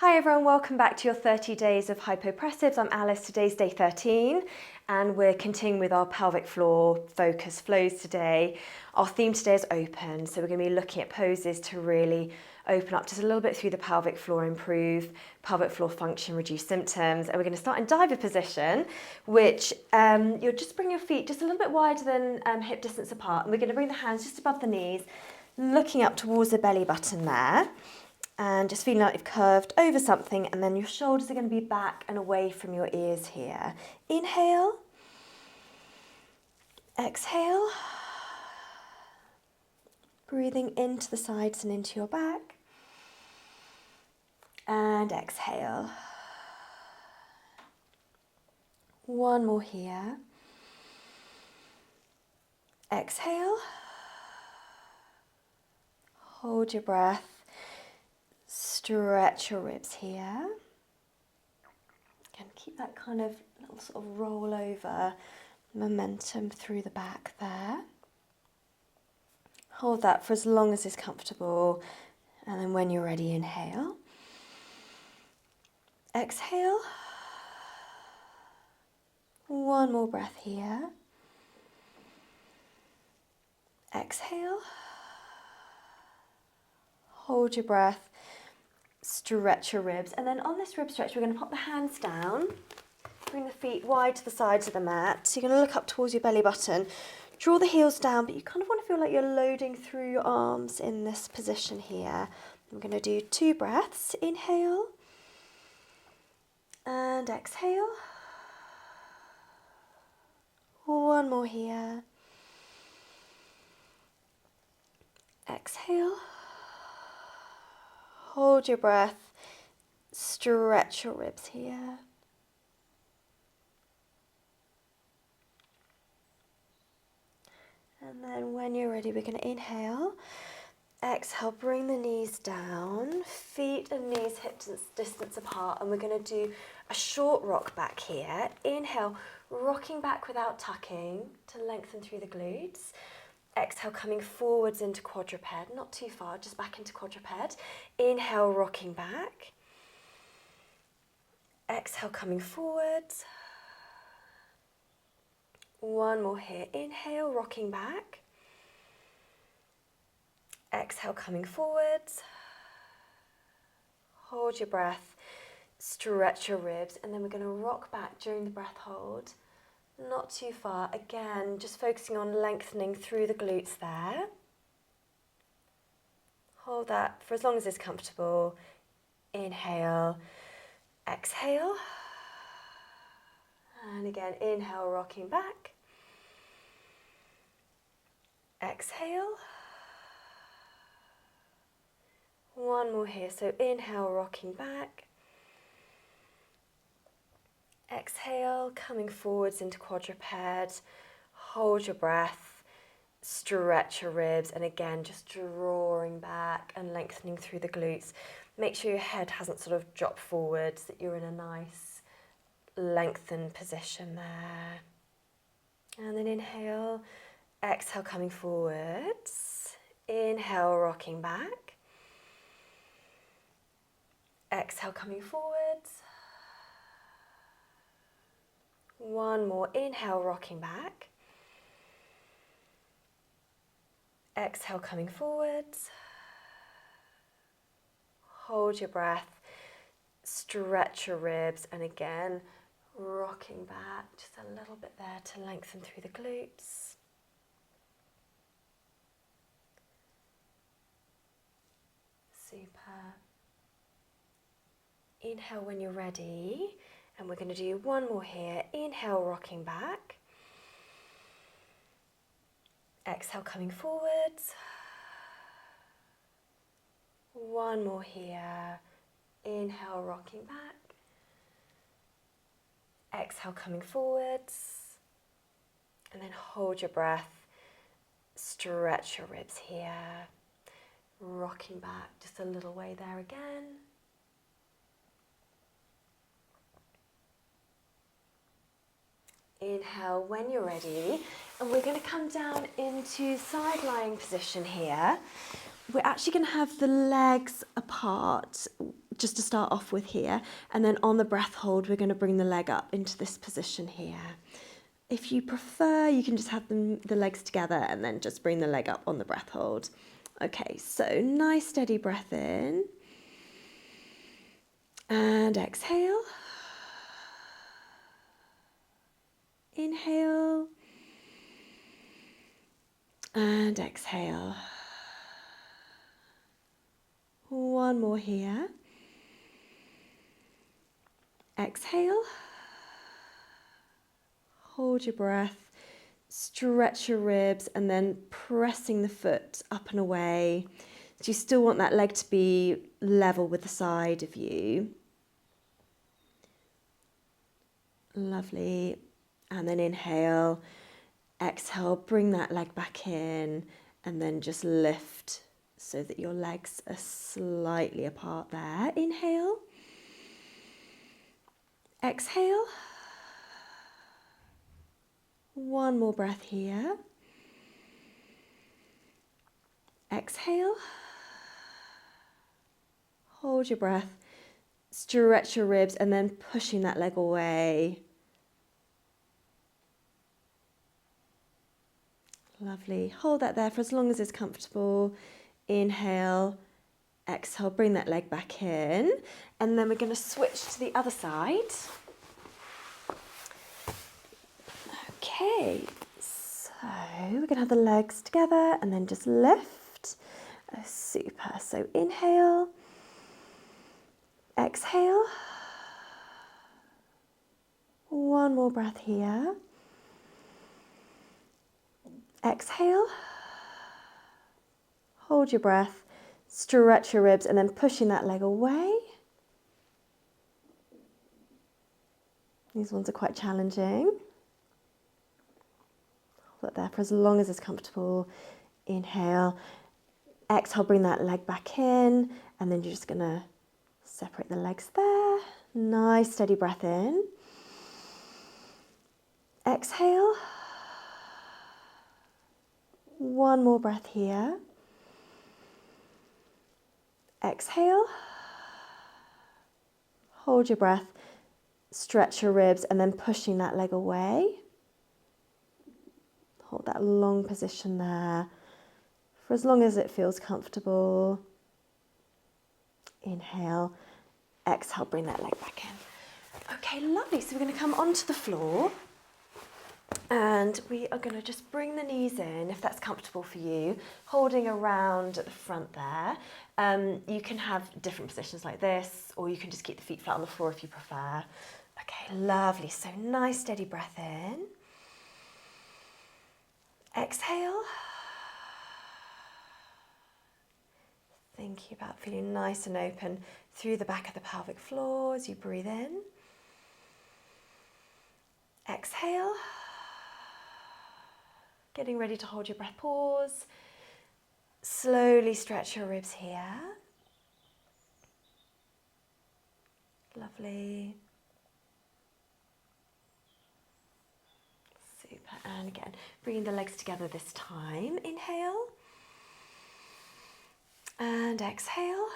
Hi everyone, welcome back to your 30 days of Hypopressives. I'm Alice, today's day 13 and we're continuing with our pelvic floor focus flows today. Our theme today is open, so we're going to be looking at poses to really open up just a little bit through the pelvic floor, improve pelvic floor function, reduce symptoms. And we're going to start in diver position, which you'll just bring your feet just a little bit wider than hip distance apart, and we're going to bring the hands just above the knees, looking up towards the belly button there. And just feeling like you've curved over something, and then your shoulders are going to be back and away from your ears here. Inhale. Exhale. Breathing into the sides and into your back. And exhale. One more here. Exhale. Hold your breath. Stretch your ribs here. And keep that kind of little sort of roll over momentum through the back there. Hold that for as long as is comfortable. And then when you're ready, inhale. Exhale. One more breath here. Exhale. Hold your breath. Stretch your ribs, and then on this rib stretch we're going to pop the hands down, bring the feet wide to the sides of the mat. So you're going to look up towards your belly button, draw the heels down, but you kind of want to feel like you're loading through your arms in this position here. I'm going to do 2 breaths. Inhale and exhale. One more here. Exhale. Hold your breath, stretch your ribs here. And then when you're ready, we're going to inhale. Exhale, bring the knees down, feet and knees hip distance apart, and we're going to do a short rock back here. Inhale, rocking back without tucking to lengthen through the glutes. Exhale, coming forwards into quadruped, not too far, just back into quadruped. Inhale, rocking back. Exhale, coming forwards. One more here. Inhale, rocking back. Exhale, coming forwards. Hold your breath, stretch your ribs, and then we're going to rock back during the breath hold. Not too far. Again, just focusing on lengthening through the glutes there. Hold that for as long as it's comfortable. Inhale, exhale. And again, inhale, rocking back. Exhale. One more here. So inhale, rocking back. Exhale, coming forwards into quadruped. Hold your breath, stretch your ribs, and again, just drawing back and lengthening through the glutes. Make sure your head hasn't sort of dropped forwards, that you're in a nice lengthened position there. And then inhale, exhale, coming forwards. Inhale, rocking back. Exhale, coming forwards. One more. Inhale, rocking back. Exhale, coming forwards. Hold your breath, stretch your ribs, and again, rocking back just a little bit there to lengthen through the glutes. Super. Inhale when you're ready. And we're going to do one more here. Inhale, rocking back. Exhale, coming forwards. One more here. Inhale, rocking back. Exhale, coming forwards. And then hold your breath. Stretch your ribs here. Rocking back just a little way there again. Inhale when you're ready, and we're going to come down into side lying position here. we're actually going to have the legs apart just to start off with here, and then on the breath hold we're going to bring the leg up into this position here. If you prefer, you can just have the legs together and then just bring the leg up on the breath hold. Okay, so nice steady breath in and exhale. Inhale and exhale. One more here. Exhale. Hold your breath. Stretch your ribs and then pressing the foot up and away. So you still want that leg to be level with the side of you. Lovely. And then inhale. Exhale, bring that leg back in and then just lift so that your legs are slightly apart there. Inhale. Exhale. One more breath here. Exhale. Hold your breath. Stretch your ribs and then pushing that leg away. Lovely. Hold that there for as long as it's comfortable. Inhale. Exhale, bring that leg back in. And then we're going to switch to the other side. Okay, so we're going to have the legs together and then just lift. Oh, super. So inhale. Exhale. One more breath here. Exhale. Hold your breath. Stretch your ribs and then pushing that leg away. These ones are quite challenging. Hold it there for as long as it's comfortable. Inhale. Exhale, bring that leg back in. And then you're just going to separate the legs there. Nice steady breath in. Exhale. One more breath here. Exhale. Hold your breath. Stretch your ribs and then pushing that leg away. Hold that long position there for as long as it feels comfortable. Inhale. Exhale, bring that leg back in. Okay, lovely. So we're going to come onto the floor and we are going to just bring the knees in, if that's comfortable for you, holding around at the front there. You can have different positions like this, or you can just keep the feet flat on the floor if you prefer. Okay, lovely. So nice steady breath in. Exhale. Thinking about feeling nice and open through the back of the pelvic floor as you breathe in. Exhale. Getting ready to hold your breath. Pause. Slowly stretch your ribs here. Lovely. Super. And again, bringing the legs together this time. Inhale. And exhale.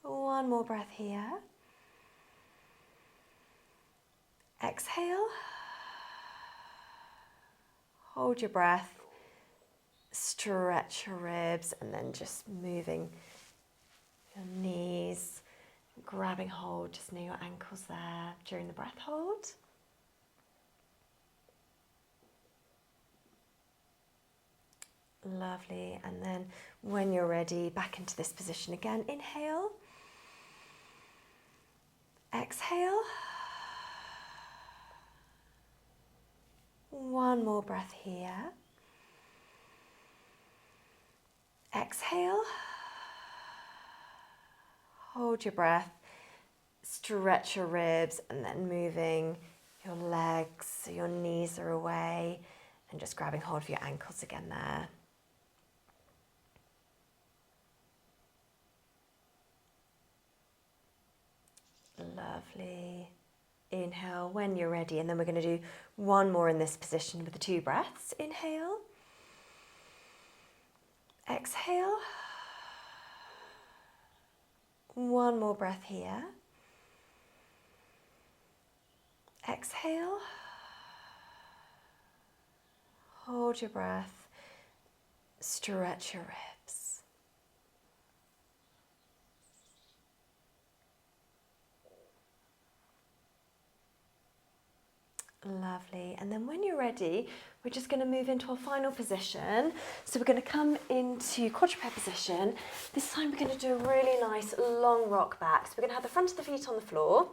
One more breath here. Exhale. Hold your breath. Stretch your ribs and then just moving your knees, grabbing hold just near your ankles there during the breath hold. Lovely. And then when you're ready, back into this position again. Inhale. Exhale. One more breath here. Exhale. Hold your breath. Stretch your ribs and then moving your legs so your knees are away and just grabbing hold of your ankles again there. Lovely. Inhale when you're ready, and then we're going to do one more in this position with the 2 breaths. Inhale. Exhale. One more breath here. Exhale. Hold your breath. Stretch your ribs. Lovely. And then when you're ready, we're just going to move into our final position. So we're going to come into quadruped position. This time we're going to do a really nice long rock back. So we're going to have the front of the feet on the floor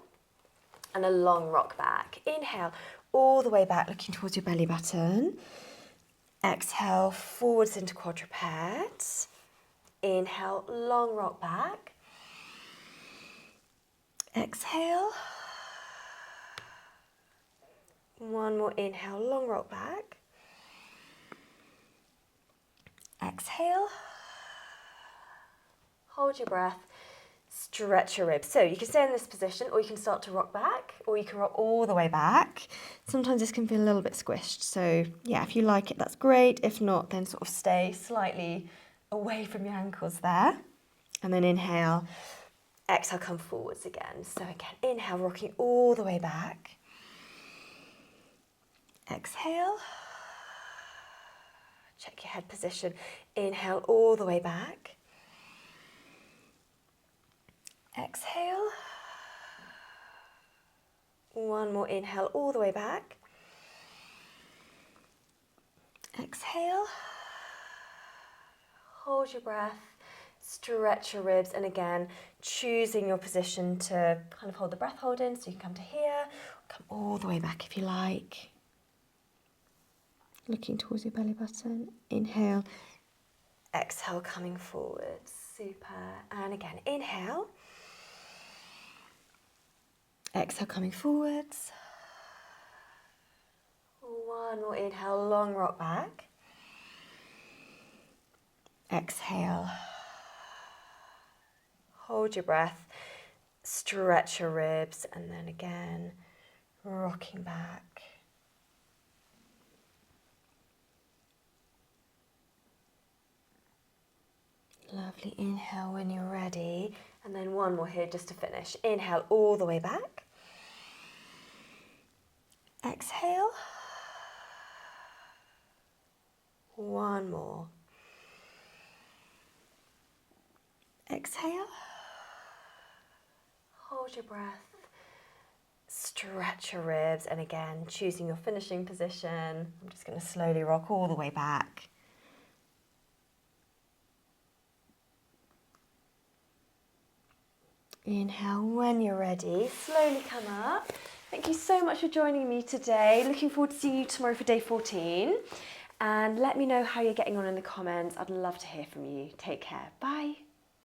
and a long rock back. Inhale all the way back, looking towards your belly button. Exhale forwards into quadruped. Inhale, long rock back. Exhale. One more inhale, long rock back. Exhale. Hold your breath. Stretch your ribs. So you can stay in this position, or you can start to rock back, or you can rock all the way back. Sometimes this can feel a little bit squished. So yeah, if you like it, that's great. If not, then sort of stay slightly away from your ankles there. And then inhale. Exhale, come forwards again. So again, inhale, rocking all the way back. Exhale. Check your head position. Inhale all the way back. Exhale. One more inhale all the way back. Exhale. Hold your breath. Stretch your ribs, and again, choosing your position to kind of hold the breath hold in, so you can come to here, come all the way back if you like. Looking towards your belly button. Inhale. Exhale, coming forward. Super. And again, inhale. Exhale, coming forwards. One more inhale, long rock back. Exhale. Hold your breath. Stretch your ribs, and then again, rocking back. Lovely. Inhale when you're ready. And then one more here just to finish. Inhale all the way back. Exhale. One more. Exhale. Hold your breath. Stretch your ribs. And again, choosing your finishing position. I'm just going to slowly rock all the way back. Inhale when you're ready, slowly come up. Thank you so much for joining me today. Looking forward to seeing you tomorrow for day 14. And let me know how you're getting on in the comments. I'd love to hear from you. Take care. Bye.